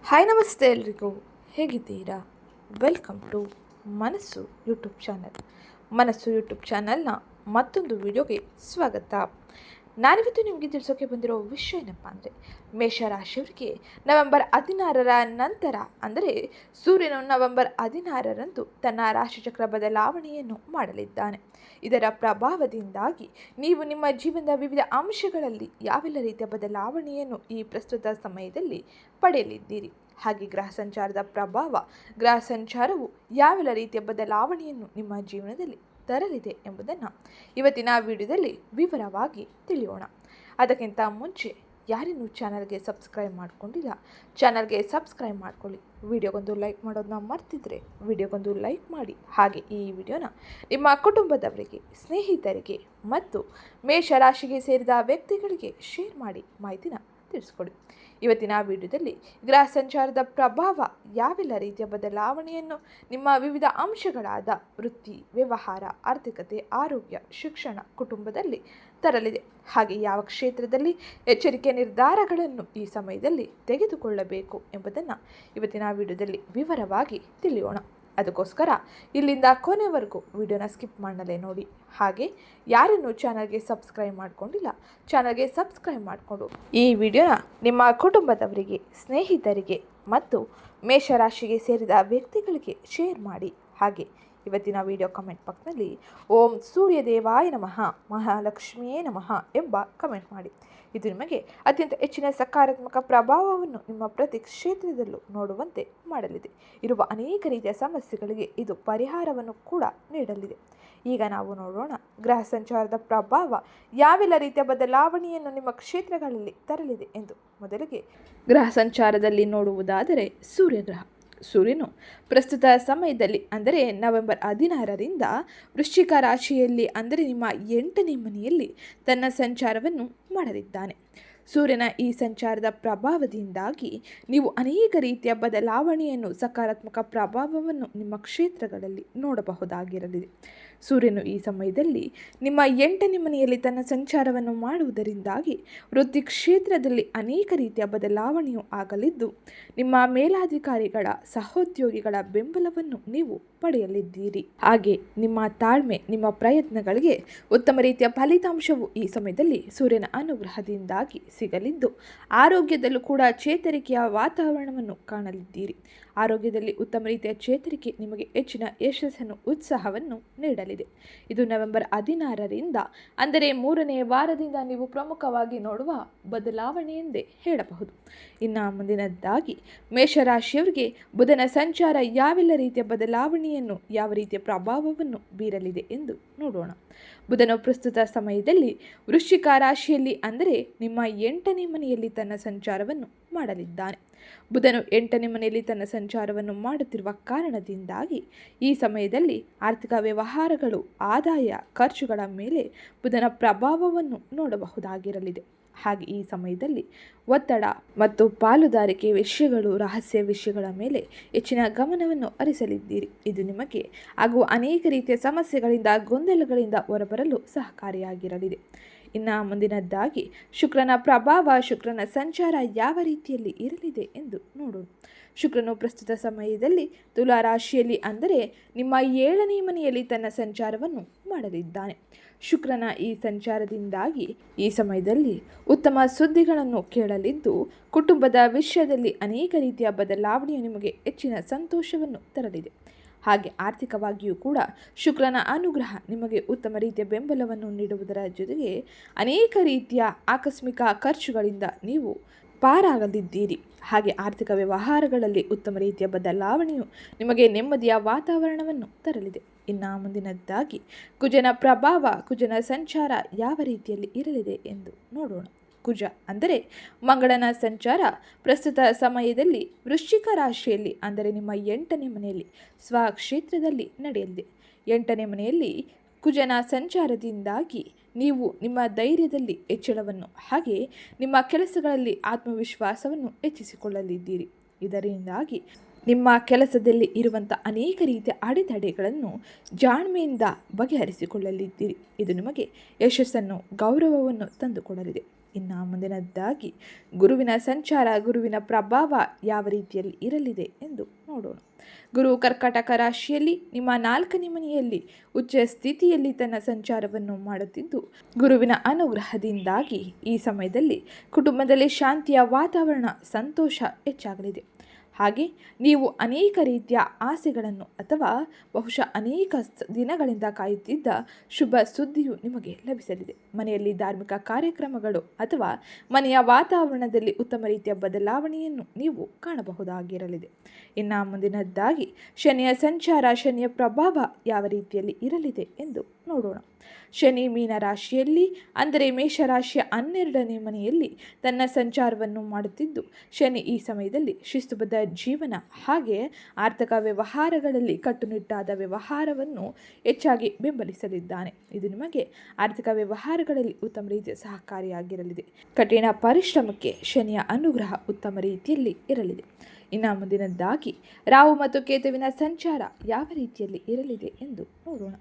Hi ನಮಸ್ತೆ ಎಲ್ರಿಗೂ, ಹೇಗಿದ್ದೀರಾ? ವೆಲ್ಕಮ್ ಟು ಮನಸ್ಸು ಯೂಟ್ಯೂಬ್ ಚಾನಲ್. ಮನಸ್ಸು ಯೂಟ್ಯೂಬ್ ಚಾನಲ್ನ ಮತ್ತೊಂದು ವಿಡಿಯೋಗೆ ಸ್ವಾಗತ. ನಾನಿವತ್ತು ನಿಮಗೆ ತಿಳಿಸೋಕೆ ಬಂದಿರೋ ವಿಷಯ ಏನಪ್ಪ ಅಂದರೆ, ಮೇಷರಾಶಿಯವರಿಗೆ ನವೆಂಬರ್ 16ರ ನಂತರ ಅಂದರೆ ಸೂರ್ಯನು ನವೆಂಬರ್ 16ರಂದು ತನ್ನ ರಾಶಿಚಕ್ರ ಬದಲಾವಣೆಯನ್ನು ಮಾಡಲಿದ್ದಾನೆ. ಇದರ ಪ್ರಭಾವದಿಂದಾಗಿ ನೀವು ನಿಮ್ಮ ಜೀವನದ ವಿವಿಧ ಅಂಶಗಳಲ್ಲಿ ಯಾವೆಲ್ಲ ರೀತಿಯ ಬದಲಾವಣೆಯನ್ನು ಈ ಪ್ರಸ್ತುತ ಸಮಯದಲ್ಲಿ ಪಡೆಯಲಿದ್ದೀರಿ, ಹಾಗೆ ಗ್ರಹ ಸಂಚಾರವು ಯಾವೆಲ್ಲ ರೀತಿಯ ಬದಲಾವಣೆಯನ್ನು ನಿಮ್ಮ ಜೀವನದಲ್ಲಿ ತರಲಿದೆ ಎಂಬುದನ್ನು ಇವತ್ತಿನ ವಿಡಿಯೋದಲ್ಲಿ ವಿವರವಾಗಿ ತಿಳಿಯೋಣ. ಅದಕ್ಕಿಂತ ಮುಂಚೆ ಯಾರಿನ್ನೂ ಚಾನಲ್ಗೆ ಸಬ್ಸ್ಕ್ರೈಬ್ ಮಾಡ್ಕೊಂಡಿಲ್ಲ, ಚಾನಲ್ಗೆ ಸಬ್ಸ್ಕ್ರೈಬ್ ಮಾಡ್ಕೊಳ್ಳಿ. ವಿಡಿಯೋಗೊಂದು ಲೈಕ್ ಮಾಡೋದನ್ನ ಮರ್ತಿದ್ರೆ ವಿಡಿಯೋಗೊಂದು ಲೈಕ್ ಮಾಡಿ. ಹಾಗೆ ಈ ವಿಡಿಯೋನ ನಿಮ್ಮ ಕುಟುಂಬದವರಿಗೆ, ಸ್ನೇಹಿತರಿಗೆ ಮತ್ತು ಮೇಷರಾಶಿಗೆ ಸೇರಿದ ವ್ಯಕ್ತಿಗಳಿಗೆ ಶೇರ್ ಮಾಡಿ ಮಾಹಿತಿನ ತಿಳಿಸ್ಕೊಡಿ. ಇವತ್ತಿನ ವಿಡಿಯೋದಲ್ಲಿ ಗ್ರಹ ಸಂಚಾರದ ಪ್ರಭಾವ ಯಾವೆಲ್ಲ ರೀತಿಯ ಬದಲಾವಣೆಯನ್ನು ನಿಮ್ಮ ವಿವಿಧ ಅಂಶಗಳಾದ ವೃತ್ತಿ, ವ್ಯವಹಾರ, ಆರ್ಥಿಕತೆ, ಆರೋಗ್ಯ, ಶಿಕ್ಷಣ, ಕುಟುಂಬದಲ್ಲಿ ತರಲಿದೆ, ಹಾಗೆ ಯಾವ ಕ್ಷೇತ್ರದಲ್ಲಿ ಎಚ್ಚರಿಕೆ ನಿರ್ಧಾರಗಳನ್ನು ಈ ಸಮಯದಲ್ಲಿ ತೆಗೆದುಕೊಳ್ಳಬೇಕು ಎಂಬುದನ್ನು ಇವತ್ತಿನ ವಿಡಿಯೋದಲ್ಲಿ ವಿವರವಾಗಿ ತಿಳಿಯೋಣ. ಅದಕ್ಕೋಸ್ಕರ ಇಲ್ಲಿಂದ ಕೊನೆವರೆಗೂ ವಿಡಿಯೋನ ಸ್ಕಿಪ್ ಮಾಡಲೇ ನೋಡಿ. ಹಾಗೆ ಯಾರನ್ನು ಚಾನಲ್ಗೆ ಸಬ್ಸ್ಕ್ರೈಬ್ ಮಾಡ್ಕೊಂಡಿಲ್ಲ, ಚಾನಲ್ಗೆ ಸಬ್ಸ್ಕ್ರೈಬ್ ಮಾಡಿಕೊಂಡು ಈ ವಿಡಿಯೋನ ನಿಮ್ಮ ಕುಟುಂಬದವರಿಗೆ, ಸ್ನೇಹಿತರಿಗೆ ಮತ್ತು ಮೇಷರಾಶಿಗೆ ಸೇರಿದ ವ್ಯಕ್ತಿಗಳಿಗೆ ಶೇರ್ ಮಾಡಿ. ಹಾಗೆ ಇವತ್ತಿನ ವಿಡಿಯೋ ಕಮೆಂಟ್ ಪಕ್ಕದಲ್ಲಿ ಓಂ ಸೂರ್ಯದೇವಾಯ ನಮಃ, ಮಹಾಲಕ್ಷ್ಮಿಯೇ ನಮಃ ಎಂಬ ಕಮೆಂಟ್ ಮಾಡಿ. ಇದು ನಿಮಗೆ ಅತ್ಯಂತ ಹೆಚ್ಚಿನ ಸಕಾರಾತ್ಮಕ ಪ್ರಭಾವವನ್ನು ನಿಮ್ಮ ಪ್ರತಿ ಕ್ಷೇತ್ರದಲ್ಲೂ ನೋಡುವಂತೆ ಮಾಡಲಿದೆ. ಇರುವ ಅನೇಕ ರೀತಿಯ ಸಮಸ್ಯೆಗಳಿಗೆ ಇದು ಪರಿಹಾರವನ್ನು ಕೂಡ ನೀಡಲಿದೆ. ಈಗ ನಾವು ನೋಡೋಣ, ಗ್ರಹ ಸಂಚಾರದ ಪ್ರಭಾವ ಯಾವೆಲ್ಲ ರೀತಿಯ ಬದಲಾವಣೆಯನ್ನು ನಿಮ್ಮ ಕ್ಷೇತ್ರಗಳಲ್ಲಿ ತರಲಿದೆ ಎಂದು. ಮೊದಲಿಗೆ ಗ್ರಹ ಸಂಚಾರದಲ್ಲಿ ನೋಡುವುದಾದರೆ ಸೂರ್ಯನು ಪ್ರಸ್ತುತ ಸಮಯದಲ್ಲಿ ಅಂದರೆ ನವೆಂಬರ್ 16ರಿಂದ ವೃಶ್ಚಿಕ ರಾಶಿಯಲ್ಲಿ ಅಂದರೆ ನಿಮ್ಮ 8ನೇ ಮನೆಯಲ್ಲಿ ತನ್ನ ಸಂಚಾರವನ್ನು ಮಾಡಲಿದ್ದಾನೆ. ಸೂರ್ಯನ ಈ ಸಂಚಾರದ ಪ್ರಭಾವದಿಂದಾಗಿ ನೀವು ಅನೇಕ ರೀತಿಯ ಬದಲಾವಣೆಯನ್ನು, ಸಕಾರಾತ್ಮಕ ಪ್ರಭಾವವನ್ನು ನಿಮ್ಮ ಕ್ಷೇತ್ರಗಳಲ್ಲಿ ನೋಡಬಹುದಾಗಿರಲಿದೆ. ಸೂರ್ಯನು ಈ ಸಮಯದಲ್ಲಿ ನಿಮ್ಮ 8ನೇ ಮನೆಯಲ್ಲಿ ತನ್ನ ಸಂಚಾರವನ್ನು ಮಾಡುವುದರಿಂದಾಗಿ ವೃತ್ತಿ ಕ್ಷೇತ್ರದಲ್ಲಿ ಅನೇಕ ರೀತಿಯ ಬದಲಾವಣೆಯು ಆಗಲಿದ್ದು, ನಿಮ್ಮ ಮೇಲಾಧಿಕಾರಿಗಳ, ಸಹೋದ್ಯೋಗಿಗಳ ಬೆಂಬಲವನ್ನು ನೀವು ಪಡೆಯಲಿದ್ದೀರಿ. ಹಾಗೆ ನಿಮ್ಮ ತಾಳ್ಮೆ, ನಿಮ್ಮ ಪ್ರಯತ್ನಗಳಿಗೆ ಉತ್ತಮ ರೀತಿಯ ಫಲಿತಾಂಶವು ಈ ಸಮಯದಲ್ಲಿ ಸೂರ್ಯನ ಅನುಗ್ರಹದಿಂದಾಗಿ ಸಿಗಲಿದ್ದು, ಆರೋಗ್ಯದಲ್ಲೂ ಕೂಡ ಚೇತರಿಕೆಯ ವಾತಾವರಣವನ್ನು ಕಾಣಲಿದ್ದೀರಿ. ಆರೋಗ್ಯದಲ್ಲಿ ಉತ್ತಮ ರೀತಿಯ ಚೇತರಿಕೆ ನಿಮಗೆ ಹೆಚ್ಚಿನ ಯಶಸ್ಸನ್ನು, ಉತ್ಸಾಹವನ್ನು ನೀಡಲಿದೆ. ಇದು ನವೆಂಬರ್ 16ರಿಂದ ಅಂದರೆ 3ನೇ ವಾರದಿಂದ ನೀವು ಪ್ರಮುಖವಾಗಿ ನೋಡುವ ಬದಲಾವಣೆ ಎಂದೇ ಹೇಳಬಹುದು. ಇನ್ನು ಮುಂದಿನದ್ದಾಗಿ ಮೇಷರಾಶಿಯವರಿಗೆ ಬುಧನ ಸಂಚಾರ ಯಾವೆಲ್ಲ ರೀತಿಯ ಬದಲಾವಣೆಯನ್ನು, ಯಾವ ರೀತಿಯ ಪ್ರಭಾವವನ್ನು ಬೀರಲಿದೆ ಎಂದು ನೋಡೋಣ. ಬುಧನು ಪ್ರಸ್ತುತ ಸಮಯದಲ್ಲಿ ವೃಶ್ಚಿಕ ರಾಶಿಯಲ್ಲಿ ಅಂದರೆ ನಿಮ್ಮ 8ನೇ ಮನೆಯಲ್ಲಿ ತನ್ನ ಸಂಚಾರವನ್ನು ಮಾಡಲಿದ್ದಾನೆ. ಬುಧನು 8ನೇ ಮನೆಯಲ್ಲಿ ತನ್ನ ಸಂಚಾರವನ್ನು ಮಾಡುತ್ತಿರುವ ಕಾರಣದಿಂದಾಗಿ ಈ ಸಮಯದಲ್ಲಿ ಆರ್ಥಿಕ ವ್ಯವಹಾರಗಳು, ಆದಾಯ, ಖರ್ಚುಗಳ ಮೇಲೆ ಬುಧನ ಪ್ರಭಾವವನ್ನು ನೋಡಬಹುದಾಗಿರಲಿದೆ. ಹಾಗೆ ಈ ಸಮಯದಲ್ಲಿ ಒತ್ತಡ ಮತ್ತು ಪಾಲುದಾರಿಕೆ ವಿಷಯಗಳು, ರಹಸ್ಯ ವಿಷಯಗಳ ಮೇಲೆ ಹೆಚ್ಚಿನ ಗಮನವನ್ನು ಹರಿಸಲಿದ್ದೀರಿ. ಇದು ನಿಮಗೆ ಆಗುವ ಅನೇಕ ರೀತಿಯ ಸಮಸ್ಯೆಗಳಿಂದ, ಗೊಂದಲಗಳಿಂದ ಹೊರಬರಲು ಸಹಕಾರಿಯಾಗಿರಲಿದೆ. ಇನ್ನು ಮುಂದಿನದ್ದಾಗಿ ಶುಕ್ರನ ಪ್ರಭಾವ, ಶುಕ್ರನ ಸಂಚಾರ ಯಾವ ರೀತಿಯಲ್ಲಿ ಇರಲಿದೆ ಎಂದು ನೋಡೋಣ. ಶುಕ್ರನು ಪ್ರಸ್ತುತ ಸಮಯದಲ್ಲಿ ತುಲಾ ರಾಶಿಯಲ್ಲಿ ಅಂದರೆ ನಿಮ್ಮ 7ನೇ ಮನೆಯಲ್ಲಿ ತನ್ನ ಸಂಚಾರವನ್ನು ಮಾಡಲಿದ್ದಾನೆ. ಶುಕ್ರನ ಈ ಸಂಚಾರದಿಂದಾಗಿ ಈ ಸಮಯದಲ್ಲಿ ಉತ್ತಮ ಸುದ್ದಿಗಳನ್ನು ಕೇಳಲಿದ್ದು, ಕುಟುಂಬದ ವಿಷಯದಲ್ಲಿ ಅನೇಕ ರೀತಿಯ ಬದಲಾವಣೆಯು ನಿಮಗೆ ಹೆಚ್ಚಿನ ಸಂತೋಷವನ್ನು ತರಲಿದೆ. ಹಾಗೆ ಆರ್ಥಿಕವಾಗಿಯೂ ಕೂಡ ಶುಕ್ರನ ಅನುಗ್ರಹ ನಿಮಗೆ ಉತ್ತಮ ರೀತಿಯ ಬೆಂಬಲವನ್ನು ನೀಡುವುದರ ಜೊತೆಗೆ ಅನೇಕ ರೀತಿಯ ಆಕಸ್ಮಿಕ ಖರ್ಚುಗಳಿಂದ ನೀವು ಪಾರಾಗಲಿದ್ದೀರಿ. ಹಾಗೆ ಆರ್ಥಿಕ ವ್ಯವಹಾರಗಳಲ್ಲಿ ಉತ್ತಮ ರೀತಿಯ ಬದಲಾವಣೆಯು ನಿಮಗೆ ನೆಮ್ಮದಿಯ ವಾತಾವರಣವನ್ನು ತರಲಿದೆ. ಇನ್ನು ಮುಂದಿನದ್ದಾಗಿ ಕುಜನ ಪ್ರಭಾವ, ಕುಜನ ಸಂಚಾರ ಯಾವ ರೀತಿಯಲ್ಲಿ ಇರಲಿದೆ ಎಂದು ನೋಡೋಣ. ಕುಜ ಅಂದರೆ ಮಂಗಳನ ಸಂಚಾರ ಪ್ರಸ್ತುತ ಸಮಯದಲ್ಲಿ ವೃಶ್ಚಿಕ ರಾಶಿಯಲ್ಲಿ ಅಂದರೆ ನಿಮ್ಮ 8ನೇ ಮನೆಯಲ್ಲಿ ಸ್ವಕ್ಷೇತ್ರದಲ್ಲಿ ನಡೆಯಲಿದೆ. 8ನೇ ಮನೆಯಲ್ಲಿ ಕುಜನ ಸಂಚಾರದಿಂದಾಗಿ ನೀವು ನಿಮ್ಮ ಧೈರ್ಯದಲ್ಲಿ ಹೆಚ್ಚಳವನ್ನು, ಹಾಗೆ ನಿಮ್ಮ ಕೆಲಸಗಳಲ್ಲಿ ಆತ್ಮವಿಶ್ವಾಸವನ್ನು ಹೆಚ್ಚಿಸಿಕೊಳ್ಳಲಿದ್ದೀರಿ. ಇದರಿಂದಾಗಿ ನಿಮ್ಮ ಕೆಲಸದಲ್ಲಿ ಇರುವಂಥ ಅನೇಕ ರೀತಿಯ ಅಡೆತಡೆಗಳನ್ನು ಜಾಣ್ಮೆಯಿಂದ ಬಗೆಹರಿಸಿಕೊಳ್ಳಲಿದ್ದೀರಿ. ಇದು ನಿಮಗೆ ಯಶಸ್ಸನ್ನು, ಗೌರವವನ್ನು ತಂದುಕೊಡಲಿದೆ. ಇನ್ನು ಮುಂದಿನದ್ದಾಗಿ ಗುರುವಿನ ಸಂಚಾರ, ಗುರುವಿನ ಪ್ರಭಾವ ಯಾವ ರೀತಿಯಲ್ಲಿ ಇರಲಿದೆ ಎಂದು ನೋಡೋಣ. ಗುರು ಕರ್ಕಾಟಕ ರಾಶಿಯಲ್ಲಿ ನಿಮ್ಮ 4ನೇ ಮನೆಯಲ್ಲಿ ಉಚ್ಚ ಸ್ಥಿತಿಯಲ್ಲಿ ತನ್ನ ಸಂಚಾರವನ್ನು ಮಾಡುತ್ತಿದ್ದು, ಗುರುವಿನ ಅನುಗ್ರಹದಿಂದಾಗಿ ಈ ಸಮಯದಲ್ಲಿ ಕುಟುಂಬದಲ್ಲಿ ಶಾಂತಿಯ ವಾತಾವರಣ, ಸಂತೋಷ ಹೆಚ್ಚಾಗಲಿದೆ. ಹಾಗೆ ನೀವು ಅನೇಕ ರೀತಿಯ ಆಸೆಗಳನ್ನು ಅಥವಾ ಬಹುಶಃ ಅನೇಕ ದಿನಗಳಿಂದ ಕಾಯುತ್ತಿದ್ದ ಶುಭ ಸುದ್ದಿಯು ನಿಮಗೆ ಲಭಿಸಲಿದೆ. ಮನೆಯಲ್ಲಿ ಧಾರ್ಮಿಕ ಕಾರ್ಯಕ್ರಮಗಳು ಅಥವಾ ಮನೆಯ ವಾತಾವರಣದಲ್ಲಿ ಉತ್ತಮ ರೀತಿಯ ಬದಲಾವಣೆಯನ್ನು ನೀವು ಕಾಣಬಹುದಾಗಿರಲಿದೆ. ಇನ್ನು ಮುಂದಿನದ್ದಾಗಿ ಶನಿಯ ಸಂಚಾರ, ಶನಿಯ ಪ್ರಭಾವ ಯಾವ ರೀತಿಯಲ್ಲಿ ಇರಲಿದೆ ಎಂದು ನೋಡೋಣ. ಶನಿ ಮೀನ ರಾಶಿಯಲ್ಲಿ ಅಂದರೆ ಮೇಷರಾಶಿಯ 12ನೇ ಮನೆಯಲ್ಲಿ ತನ್ನ ಸಂಚಾರವನ್ನು ಮಾಡುತ್ತಿದ್ದು, ಶನಿ ಈ ಸಮಯದಲ್ಲಿ ಶಿಸ್ತುಬದ್ಧ ಜೀವನ ಹಾಗೆ ಆರ್ಥಿಕ ವ್ಯವಹಾರಗಳಲ್ಲಿ ಕಟ್ಟುನಿಟ್ಟಾದ ವ್ಯವಹಾರವನ್ನು ಹೆಚ್ಚಾಗಿ ಬೆಂಬಲಿಸಲಿದ್ದಾನೆ. ಇದು ನಿಮಗೆ ಆರ್ಥಿಕ ವ್ಯವಹಾರಗಳಲ್ಲಿ ಉತ್ತಮ ರೀತಿಯ ಸಹಕಾರಿಯಾಗಿರಲಿದೆ. ಕಠಿಣ ಪರಿಶ್ರಮಕ್ಕೆ ಶನಿಯ ಅನುಗ್ರಹ ಉತ್ತಮ ರೀತಿಯಲ್ಲಿ ಇರಲಿದೆ. ಇನ್ನು ಮುಂದಿನದ್ದಾಗಿ ರಾಹು ಮತ್ತು ಕೇತುವಿನ ಸಂಚಾರ ಯಾವ ರೀತಿಯಲ್ಲಿ ಇರಲಿದೆ ಎಂದು ನೋಡೋಣ.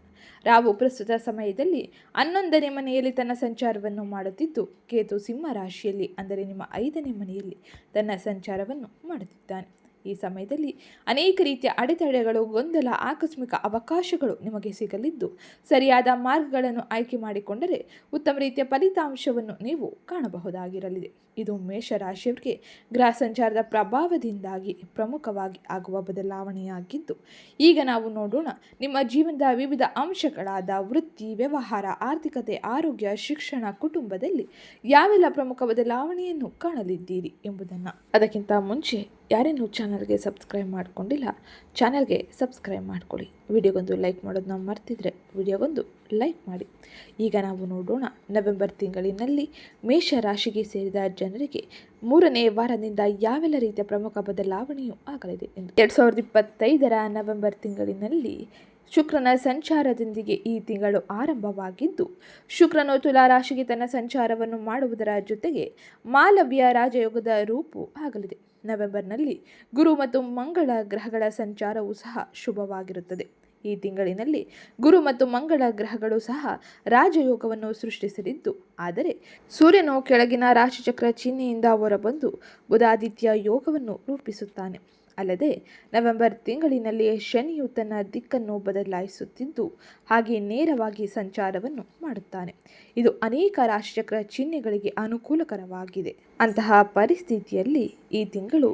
ರಾಹು ಪ್ರಸ್ತುತ ಸಮಯದಲ್ಲಿ 11ನೇ ಮನೆಯಲ್ಲಿ ತನ್ನ ಸಂಚಾರವನ್ನು ಮಾಡುತ್ತಿದ್ದು, ಕೇತು ಸಿಂಹ ರಾಶಿಯಲ್ಲಿ ಅಂದರೆ ನಿಮ್ಮ 5ನೇ ಮನೆಯಲ್ಲಿ ತನ್ನ ಸಂಚಾರವನ್ನು ಮಾಡುತ್ತಿದ್ದಾನೆ. ಈ ಸಮಯದಲ್ಲಿ ಅನೇಕ ರೀತಿಯ ಅಡೆತಡೆಗಳು, ಗೊಂದಲ, ಆಕಸ್ಮಿಕ ಅವಕಾಶಗಳು ನಿಮಗೆ ಸಿಗಲಿದ್ದು, ಸರಿಯಾದ ಮಾರ್ಗಗಳನ್ನು ಆಯ್ಕೆ ಮಾಡಿಕೊಂಡರೆ ಉತ್ತಮ ರೀತಿಯ ಫಲಿತಾಂಶವನ್ನು ನೀವು ಕಾಣಬಹುದಾಗಿರಲಿದೆ. ಇದು ಮೇಷರಾಶಿಯವರಿಗೆ ಗ್ರಹ ಸಂಚಾರದ ಪ್ರಭಾವದಿಂದಾಗಿ ಪ್ರಮುಖವಾಗಿ ಆಗುವ ಬದಲಾವಣೆಯಾಗಿದ್ದು, ಈಗ ನಾವು ನೋಡೋಣ ನಿಮ್ಮ ಜೀವನದ ವಿವಿಧ ಅಂಶಗಳಾದ ವೃತ್ತಿ, ವ್ಯವಹಾರ, ಆರ್ಥಿಕತೆ, ಆರೋಗ್ಯ, ಶಿಕ್ಷಣ, ಕುಟುಂಬದಲ್ಲಿ ಯಾವೆಲ್ಲ ಪ್ರಮುಖ ಬದಲಾವಣೆಯನ್ನು ಕಾಣಲಿದ್ದೀರಿ ಎಂಬುದನ್ನು. ಅದಕ್ಕಿಂತ ಮುಂಚೆ ಯಾರೇನು ಚಾನಲ್ಗೆ ಸಬ್ಸ್ಕ್ರೈಬ್ ಮಾಡಿಕೊಂಡಿಲ್ಲ, ಚಾನಲ್ಗೆ ಸಬ್ಸ್ಕ್ರೈಬ್ ಮಾಡ್ಕೊಳ್ಳಿ. ವಿಡಿಯೋಗೊಂದು ಲೈಕ್ ಮಾಡೋದನ್ನ ಮರ್ತಿದ್ರೆ ವಿಡಿಯೋಗೊಂದು ಲೈಕ್ ಮಾಡಿ. ಈಗ ನಾವು ನೋಡೋಣ ನವೆಂಬರ್ ತಿಂಗಳಿನಲ್ಲಿ ಮೇಷರಾಶಿಗೆ ಸೇರಿದ ಜನರಿಗೆ 3ನೇ ವಾರದಿಂದ ಯಾವೆಲ್ಲ ರೀತಿಯ ಪ್ರಮುಖ ಬದಲಾವಣೆಯೂ ಆಗಲಿದೆ ಎಂದು. 2025ರ ನವೆಂಬರ್ ತಿಂಗಳಿನಲ್ಲಿ ಶುಕ್ರನ ಸಂಚಾರದೊಂದಿಗೆ ಈ ತಿಂಗಳು ಆರಂಭವಾಗಿದ್ದು, ಶುಕ್ರನು ತುಲಾ ರಾಶಿಗೆ ತನ್ನ ಸಂಚಾರವನ್ನು ಮಾಡುವುದರ ಜೊತೆಗೆ ಮಾಲವ್ಯ ರಾಜಯೋಗದ ರೂಪು ಆಗಲಿದೆ. ನವೆಂಬರ್ನಲ್ಲಿ ಗುರು ಮತ್ತು ಮಂಗಳ ಗ್ರಹಗಳ ಸಂಚಾರವೂ ಸಹ ಶುಭವಾಗಿರುತ್ತದೆ. ಈ ತಿಂಗಳಿನಲ್ಲಿ ಗುರು ಮತ್ತು ಮಂಗಳ ಗ್ರಹಗಳು ಸಹ ರಾಜಯೋಗವನ್ನು ಸೃಷ್ಟಿಸಲಿದ್ದು, ಆದರೆ ಸೂರ್ಯನು ಕೆಳಗಿನ ರಾಶಿಚಕ್ರ ಚಿಹ್ನೆಯಿಂದ ಹೊರಬಂದು ಬುಧಾದಿತ್ಯ ಯೋಗವನ್ನು ರೂಪಿಸುತ್ತಾನೆ. ಅಲ್ಲದೆ ನವೆಂಬರ್ ತಿಂಗಳಿನಲ್ಲಿಯೇ ಶನಿಯು ತನ್ನ ದಿಕ್ಕನ್ನು ಬದಲಾಯಿಸುತ್ತಿದ್ದು, ಹಾಗೆ ನೇರವಾಗಿ ಸಂಚಾರವನ್ನು ಮಾಡುತ್ತಾನೆ. ಇದು ಅನೇಕ ರಾಶಿಚಕ್ರ ಚಿಹ್ನೆಗಳಿಗೆ ಅನುಕೂಲಕರವಾಗಿದೆ. ಅಂತಹ ಪರಿಸ್ಥಿತಿಯಲ್ಲಿ ಈ ತಿಂಗಳು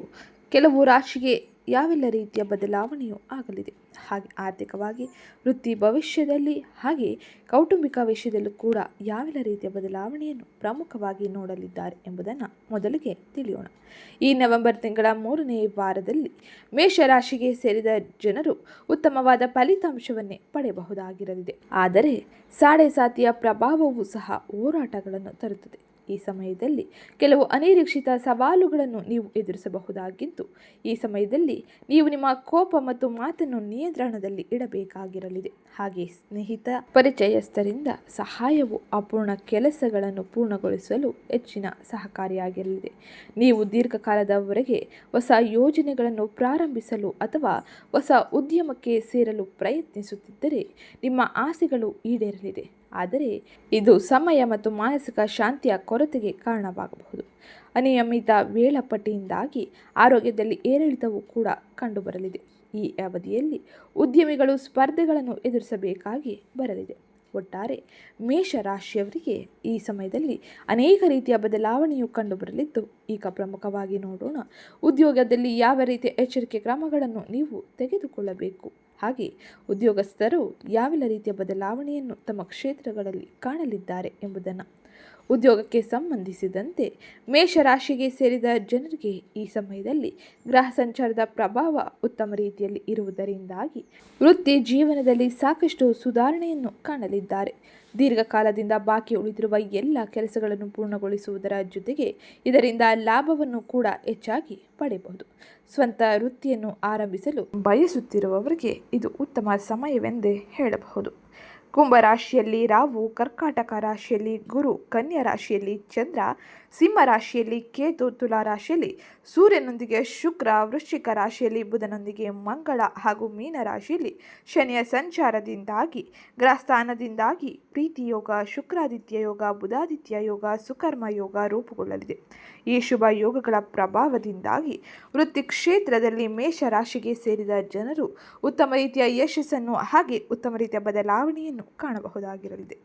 ಕೆಲವು ರಾಶಿಗೆ ಯಾವೆಲ್ಲ ರೀತಿಯ ಬದಲಾವಣೆಯೂ ಆಗಲಿದೆ. ಹಾಗೆ ಆರ್ಥಿಕವಾಗಿ, ವೃತ್ತಿ ಭವಿಷ್ಯದಲ್ಲಿ ಹಾಗೆ ಕೌಟುಂಬಿಕ ವಿಷಯದಲ್ಲೂ ಕೂಡ ಯಾವೆಲ್ಲ ರೀತಿಯ ಬದಲಾವಣೆಯನ್ನು ಪ್ರಮುಖವಾಗಿ ನೋಡಲಿದ್ದಾರೆ ಎಂಬುದನ್ನು ಮೊದಲಿಗೆ ತಿಳಿಯೋಣ. ಈ ನವೆಂಬರ್ ತಿಂಗಳ 3ನೇ ವಾರದಲ್ಲಿ ಮೇಷರಾಶಿಗೆ ಸೇರಿದ ಜನರು ಉತ್ತಮವಾದ ಫಲಿತಾಂಶವನ್ನೇ ಪಡೆಯಬಹುದಾಗಿರಲಿದೆ. ಆದರೆ ಸಾಡೆ ಸಾತಿಯ ಪ್ರಭಾವವೂ ಸಹ ಹೋರಾಟಗಳನ್ನು ತರುತ್ತದೆ. ಈ ಸಮಯದಲ್ಲಿ ಕೆಲವು ಅನಿರೀಕ್ಷಿತ ಸವಾಲುಗಳನ್ನು ನೀವು ಎದುರಿಸಬಹುದಾಗಿದ್ದು, ಈ ಸಮಯದಲ್ಲಿ ನೀವು ನಿಮ್ಮ ಕೋಪ ಮತ್ತು ಮಾತನ್ನು ನಿಯಂತ್ರಣದಲ್ಲಿ ಇಡಬೇಕಾಗಿರಲಿದೆ. ಹಾಗೆ ಸ್ನೇಹಿತ, ಪರಿಚಯಸ್ಥರಿಂದ ಸಹಾಯವು ಅಪೂರ್ಣ ಕೆಲಸಗಳನ್ನು ಪೂರ್ಣಗೊಳಿಸಲು ಹೆಚ್ಚಿನ ಸಹಕಾರಿಯಾಗಿರಲಿದೆ. ನೀವು ದೀರ್ಘಕಾಲದವರೆಗೆ ಹೊಸ ಯೋಜನೆಗಳನ್ನು ಪ್ರಾರಂಭಿಸಲು ಅಥವಾ ಹೊಸ ಉದ್ಯಮಕ್ಕೆ ಸೇರಲು ಪ್ರಯತ್ನಿಸುತ್ತಿದ್ದರೆ ನಿಮ್ಮ ಆಸೆಗಳು ಈಡೇರಲಿದೆ. ಆದರೆ ಇದು ಸಮಯ ಮತ್ತು ಮಾನಸಿಕ ಶಾಂತಿಯ ಕೊರತೆಗೆ ಕಾರಣವಾಗಬಹುದು. ಅನಿಯಮಿತ ವೇಳಾಪಟ್ಟಿಯಿಂದಾಗಿ ಆರೋಗ್ಯದಲ್ಲಿ ಏರಿಳಿತವೂ ಕೂಡ ಕಂಡುಬರಲಿದೆ. ಈ ಅವಧಿಯಲ್ಲಿ ಉದ್ಯಮಿಗಳು ಸ್ಪರ್ಧೆಗಳನ್ನು ಎದುರಿಸಬೇಕಾಗಿ ಬರಲಿದೆ. ಒಟ್ಟಾರೆ ಮೇಷರಾಶಿಯವರಿಗೆ ಈ ಸಮಯದಲ್ಲಿ ಅನೇಕ ರೀತಿಯ ಬದಲಾವಣೆಯು ಕಂಡುಬರಲಿದ್ದು, ಈಗ ಪ್ರಮುಖವಾಗಿ ನೋಡೋಣ ಉದ್ಯೋಗದಲ್ಲಿ ಯಾವ ರೀತಿಯ ಎಚ್ಚರಿಕೆ ಕ್ರಮಗಳನ್ನು ನೀವು ತೆಗೆದುಕೊಳ್ಳಬೇಕು, ಹಾಗೆ ಉದ್ಯೋಗಸ್ಥರು ಯಾವೆಲ್ಲ ರೀತಿಯ ಬದಲಾವಣೆಯನ್ನು ತಮ್ಮ ಕ್ಷೇತ್ರಗಳಲ್ಲಿ ಕಾಣಲಿದ್ದಾರೆ ಎಂಬುದನ್ನು. ಉದ್ಯೋಗಕ್ಕೆ ಸಂಬಂಧಿಸಿದಂತೆ ಮೇಷರಾಶಿಗೆ ಸೇರಿದ ಜನರಿಗೆ ಈ ಸಮಯದಲ್ಲಿ ಗ್ರಹ ಸಂಚಾರದ ಪ್ರಭಾವ ಉತ್ತಮ ರೀತಿಯಲ್ಲಿ ಇರುವುದರಿಂದಾಗಿ ವೃತ್ತಿ ಜೀವನದಲ್ಲಿ ಸಾಕಷ್ಟು ಸುಧಾರಣೆಯನ್ನು ಕಾಣಲಿದ್ದಾರೆ. ದೀರ್ಘಕಾಲದಿಂದ ಬಾಕಿ ಉಳಿದಿರುವ ಎಲ್ಲ ಕೆಲಸಗಳನ್ನು ಪೂರ್ಣಗೊಳಿಸುವುದರ ಜೊತೆಗೆ ಇದರಿಂದ ಲಾಭವನ್ನು ಕೂಡ ಹೆಚ್ಚಾಗಿ ಪಡೆಯಬಹುದು. ಸ್ವಂತ ವೃತ್ತಿಯನ್ನು ಆರಂಭಿಸಲು ಬಯಸುತ್ತಿರುವವರಿಗೆ ಇದು ಉತ್ತಮ ಸಮಯವೆಂದೇ ಹೇಳಬಹುದು. ಕುಂಭ ರಾಶಿಯಲ್ಲಿ ರಾಹು, ಕರ್ಕಾಟಕ ರಾಶಿಯಲ್ಲಿ ಗುರು, ಕನ್ಯಾ ರಾಶಿಯಲ್ಲಿ ಚಂದ್ರ, ಸಿಂಹ ರಾಶಿಯಲ್ಲಿ ಕೇತು, ತುಲಾ ರಾಶಿಯಲ್ಲಿ ಸೂರ್ಯನೊಂದಿಗೆ ಶುಕ್ರ, ವೃಶ್ಚಿಕ ರಾಶಿಯಲ್ಲಿ ಬುಧನೊಂದಿಗೆ ಮಂಗಳ ಹಾಗೂ ಮೀನ ರಾಶಿಯಲ್ಲಿ ಶನಿಯ ಸಂಚಾರದಿಂದಾಗಿ ಗ್ರಹಸ್ಥಾನದಿಂದಾಗಿ ಪ್ರೀತಿ ಯೋಗ, ಶುಕ್ರಾದಿತ್ಯ ಯೋಗ, ಬುಧಾದಿತ್ಯ ಯೋಗ, ಸುಕರ್ಮ ಯೋಗ ರೂಪುಗೊಳ್ಳಲಿದೆ. ಈ ಶುಭ ಯೋಗಗಳ ಪ್ರಭಾವದಿಂದಾಗಿ ವೃತ್ತಿ ಕ್ಷೇತ್ರದಲ್ಲಿ ಮೇಷ ರಾಶಿಗೆ ಸೇರಿದ ಜನರು ಉತ್ತಮ ರೀತಿಯ ಯಶಸ್ಸನ್ನು ಹಾಗೆ ಉತ್ತಮ ರೀತಿಯ ಬದಲಾವಣೆಯನ್ನು ಕಾಣಬಹುದಾಗಿರಲಿದೆ.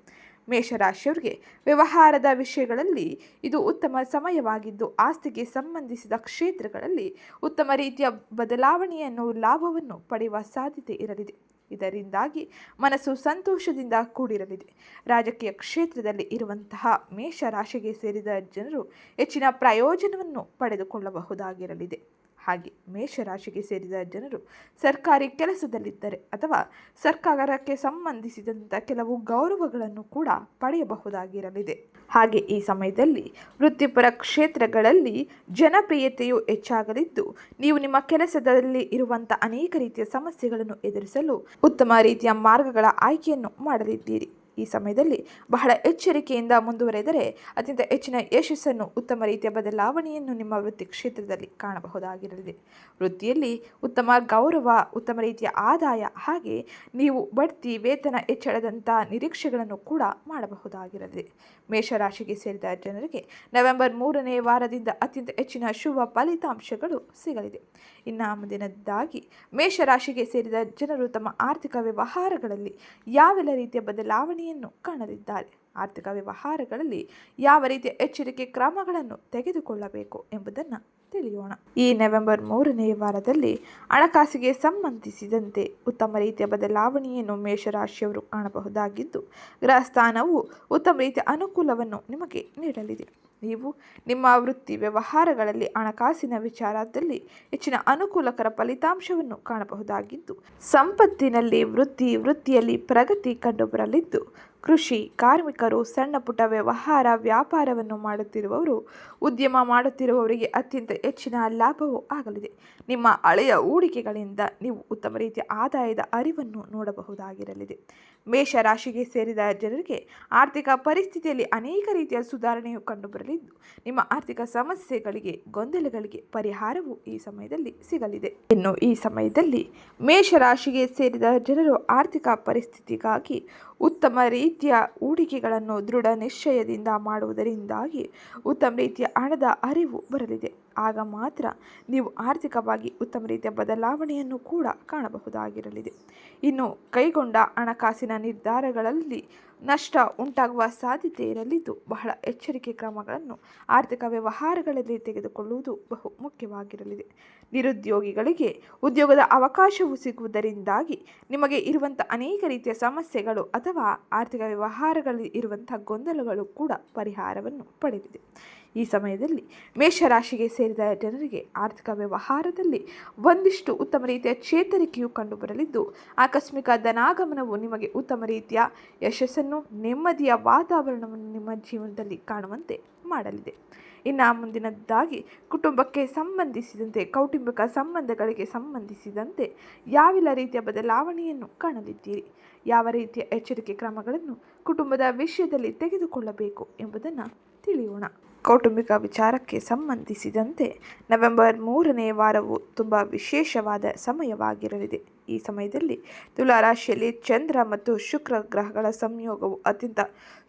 ಮೇಷರಾಶಿಯವರಿಗೆ ವ್ಯವಹಾರದ ವಿಷಯಗಳಲ್ಲಿ ಇದು ಉತ್ತಮ ಸಮಯವಾಗಿದ್ದು, ಆಸ್ತಿಗೆ ಸಂಬಂಧಿಸಿದ ಕ್ಷೇತ್ರಗಳಲ್ಲಿ ಉತ್ತಮ ರೀತಿಯ ಬದಲಾವಣೆಯನ್ನು ಲಾಭವನ್ನು ಪಡೆಯುವ ಸಾಧ್ಯತೆ ಇರಲಿದೆ. ಇದರಿಂದಾಗಿ ಮನಸ್ಸು ಸಂತೋಷದಿಂದ ಕೂಡಿರಲಿದೆ. ರಾಜಕೀಯ ಕ್ಷೇತ್ರದಲ್ಲಿ ಇರುವಂತಹ ಮೇಷರಾಶಿಗೆ ಸೇರಿದ ಜನರು ಹೆಚ್ಚಿನ ಪ್ರಯೋಜನವನ್ನು ಪಡೆದುಕೊಳ್ಳಬಹುದಾಗಿರಲಿದೆ. ಹಾಗೆ ಮೇಷರಾಶಿಗೆ ಸೇರಿದ ಜನರು ಸರ್ಕಾರಿ ಕೆಲಸದಲ್ಲಿದ್ದರೆ ಅಥವಾ ಸರ್ಕಾರಕ್ಕೆ ಸಂಬಂಧಿಸಿದಂಥ ಕೆಲವು ಗೌರವಗಳನ್ನು ಕೂಡ ಪಡೆಯಬಹುದಾಗಿರಲಿದೆ. ಹಾಗೆ ಈ ಸಮಯದಲ್ಲಿ ವೃತ್ತಿಪರ ಕ್ಷೇತ್ರಗಳಲ್ಲಿ ಜನಪ್ರಿಯತೆಯು ಹೆಚ್ಚಾಗಲಿದ್ದು, ನೀವು ನಿಮ್ಮ ಕೆಲಸದಲ್ಲಿ ಇರುವಂಥ ಅನೇಕ ರೀತಿಯ ಸಮಸ್ಯೆಗಳನ್ನು ಎದುರಿಸಲು ಉತ್ತಮ ರೀತಿಯ ಮಾರ್ಗಗಳ ಆಯ್ಕೆಯನ್ನು ಮಾಡಲಿದ್ದೀರಿ. ಈ ಸಮಯದಲ್ಲಿ ಬಹಳ ಎಚ್ಚರಿಕೆಯಿಂದ ಮುಂದುವರೆದರೆ ಅತ್ಯಂತ ಹೆಚ್ಚಿನ ಯಶಸ್ಸನ್ನು, ಉತ್ತಮ ರೀತಿಯ ಬದಲಾವಣೆಯನ್ನು ನಿಮ್ಮ ವೃತ್ತಿ ಕ್ಷೇತ್ರದಲ್ಲಿ ಕಾಣಬಹುದಾಗಿರಲಿದೆ. ವೃತ್ತಿಯಲ್ಲಿ ಉತ್ತಮ ಗೌರವ, ಉತ್ತಮ ರೀತಿಯ ಆದಾಯ ಹಾಗೆ ನೀವು ಬಡ್ತಿ, ವೇತನ ಹೆಚ್ಚಳದಂಥ ನಿರೀಕ್ಷೆಗಳನ್ನು ಕೂಡ ಮಾಡಬಹುದಾಗಿರಲಿದೆ. ಮೇಷರಾಶಿಗೆ ಸೇರಿದ ಜನರಿಗೆ ನವೆಂಬರ್ 3ನೇ ವಾರದಿಂದ ಅತ್ಯಂತ ಹೆಚ್ಚಿನ ಶುಭ ಫಲಿತಾಂಶಗಳು ಸಿಗಲಿದೆ. ಇನ್ನು ಮುಂದಿನದ್ದಾಗಿ ಮೇಷರಾಶಿಗೆ ಸೇರಿದ ಜನರು ತಮ್ಮ ಆರ್ಥಿಕ ವ್ಯವಹಾರಗಳಲ್ಲಿ ಯಾವೆಲ್ಲ ರೀತಿಯ ಬದಲಾವಣೆಯನ್ನು ಕಾಣಲಿದ್ದಾರೆ, ಆರ್ಥಿಕ ವ್ಯವಹಾರಗಳಲ್ಲಿ ಯಾವ ರೀತಿಯ ಎಚ್ಚರಿಕೆ ಕ್ರಮಗಳನ್ನು ತೆಗೆದುಕೊಳ್ಳಬೇಕು ಎಂಬುದನ್ನು ತಿಳಿಯೋಣ. ಈ ನವೆಂಬರ್ 3ನೇ ವಾರದಲ್ಲಿ ಹಣಕಾಸಿಗೆ ಸಂಬಂಧಿಸಿದಂತೆ ಉತ್ತಮ ರೀತಿಯ ಬದಲಾವಣೆಯನ್ನು ಮೇಷರಾಶಿಯವರು ಕಾಣಬಹುದಾಗಿದ್ದು, ಗ್ರಹಸ್ಥಾನವು ಉತ್ತಮ ರೀತಿಯ ಅನುಕೂಲವನ್ನು ನಿಮಗೆ ನೀಡಲಿದೆ. ನೀವು ನಿಮ್ಮ ವೃತ್ತಿ ವ್ಯವಹಾರಗಳಲ್ಲಿ ಹಣಕಾಸಿನ ವಿಚಾರದಲ್ಲಿ ಹೆಚ್ಚಿನ ಅನುಕೂಲಕರ ಫಲಿತಾಂಶವನ್ನು ಕಾಣಬಹುದಾಗಿದ್ದು, ಸಂಪತ್ತಿನಲ್ಲಿ ವೃತ್ತಿಯಲ್ಲಿ ಪ್ರಗತಿ ಕಂಡುಬರಲಿದ್ದು, ಕೃಷಿ, ಕಾರ್ಮಿಕರು, ಸಣ್ಣ ಪುಟ್ಟ ವ್ಯಾಪಾರವನ್ನು ಮಾಡುತ್ತಿರುವವರು, ಉದ್ಯಮ ಮಾಡುತ್ತಿರುವವರಿಗೆ ಅತ್ಯಂತ ಹೆಚ್ಚಿನ ಲಾಭವೂ ಆಗಲಿದೆ. ನಿಮ್ಮ ಹಳೆಯ ಹೂಡಿಕೆಗಳಿಂದ ನೀವು ಉತ್ತಮ ರೀತಿಯ ಆದಾಯದ ಅರಿವನ್ನು ನೋಡಬಹುದಾಗಿರಲಿದೆ. ಮೇಷರಾಶಿಗೆ ಸೇರಿದ ಜನರಿಗೆ ಆರ್ಥಿಕ ಪರಿಸ್ಥಿತಿಯಲ್ಲಿ ಅನೇಕ ರೀತಿಯ ಸುಧಾರಣೆಯು ಕಂಡುಬರಲಿದ್ದು, ನಿಮ್ಮ ಆರ್ಥಿಕ ಸಮಸ್ಯೆಗಳಿಗೆ, ಗೊಂದಲಗಳಿಗೆ ಪರಿಹಾರವು ಈ ಸಮಯದಲ್ಲಿ ಸಿಗಲಿದೆ. ಇನ್ನು ಈ ಸಮಯದಲ್ಲಿ ಮೇಷರಾಶಿಗೆ ಸೇರಿದ ಜನರು ಆರ್ಥಿಕ ಪರಿಸ್ಥಿತಿಗಾಗಿ ಉತ್ತಮ ರೀತಿಯ ಹೂಡಿಕೆಗಳನ್ನು ದೃಢ ನಿಶ್ಚಯದಿಂದ ಮಾಡುವುದರಿಂದಾಗಿ ಉತ್ತಮ ರೀತಿಯ ಹಣದ ಅರಿವು ಬರಲಿದೆ. ಆಗ ಮಾತ್ರ ನೀವು ಆರ್ಥಿಕವಾಗಿ ಉತ್ತಮ ರೀತಿಯ ಬದಲಾವಣೆಯನ್ನು ಕೂಡ ಕಾಣಬಹುದಾಗಿರಲಿದೆ. ಇನ್ನು ಕೈಗೊಂಡ ಹಣಕಾಸಿನ ನಿರ್ಧಾರಗಳಲ್ಲಿ ನಷ್ಟ ಉಂಟಾಗುವ ಸಾಧ್ಯತೆ ಇರಲಿದ್ದು, ಬಹಳ ಎಚ್ಚರಿಕೆ ಕ್ರಮಗಳನ್ನು ಆರ್ಥಿಕ ವ್ಯವಹಾರಗಳಲ್ಲಿ ತೆಗೆದುಕೊಳ್ಳುವುದು ಬಹು ಮುಖ್ಯವಾಗಿರಲಿದೆ. ನಿರುದ್ಯೋಗಿಗಳಿಗೆ ಉದ್ಯೋಗದ ಅವಕಾಶವು ಸಿಗುವುದರಿಂದಾಗಿ ನಿಮಗೆ ಇರುವಂಥ ಅನೇಕ ರೀತಿಯ ಸಮಸ್ಯೆಗಳು ಅಥವಾ ಆರ್ಥಿಕ ವ್ಯವಹಾರಗಳಲ್ಲಿ ಇರುವಂಥ ಗೊಂದಲಗಳು ಕೂಡ ಪರಿಹಾರವನ್ನು ಪಡೆದಿದೆ. ಈ ಸಮಯದಲ್ಲಿ ಮೇಷರಾಶಿಗೆ ಸೇರಿದ ಜನರಿಗೆ ಆರ್ಥಿಕ ವ್ಯವಹಾರದಲ್ಲಿ ಒಂದಿಷ್ಟು ಉತ್ತಮ ರೀತಿಯ ಚೇತರಿಕೆಯು ಕಂಡುಬರಲಿದ್ದು, ಆಕಸ್ಮಿಕ ಧನಾಗಮನವು ನಿಮಗೆ ಉತ್ತಮ ರೀತಿಯ ಯಶಸ್ಸನ್ನು, ನೆಮ್ಮದಿಯ ವಾತಾವರಣವನ್ನು ನಿಮ್ಮ ಜೀವನದಲ್ಲಿ ಕಾಣುವಂತೆ ಮಾಡಲಿದೆ. ಇನ್ನು ಮುಂದಿನದ್ದಾಗಿ ಕುಟುಂಬಕ್ಕೆ ಸಂಬಂಧಿಸಿದಂತೆ, ಕೌಟುಂಬಿಕ ಸಂಬಂಧಗಳಿಗೆ ಸಂಬಂಧಿಸಿದಂತೆ ಯಾವೆಲ್ಲ ರೀತಿಯ ಬದಲಾವಣೆಯನ್ನು ಕಾಣಲಿದ್ದೀರಿ, ಯಾವ ರೀತಿಯ ಎಚ್ಚರಿಕೆ ಕ್ರಮಗಳನ್ನು ಕುಟುಂಬದ ವಿಷಯದಲ್ಲಿ ತೆಗೆದುಕೊಳ್ಳಬೇಕು ಎಂಬುದನ್ನು ತಿಳಿಯೋಣ. ಕೌಟುಂಬಿಕ ವಿಚಾರಕ್ಕೆ ಸಂಬಂಧಿಸಿದಂತೆ ನವೆಂಬರ್ 3ನೇ ವಾರವು ತುಂಬ ವಿಶೇಷವಾದ ಸಮಯವಾಗಿರಲಿದೆ. ಈ ಸಮಯದಲ್ಲಿ ತುಲಾರಾಶಿಯಲ್ಲಿ ಚಂದ್ರ ಮತ್ತು ಶುಕ್ರ ಗ್ರಹಗಳ ಸಂಯೋಗವು ಅತ್ಯಂತ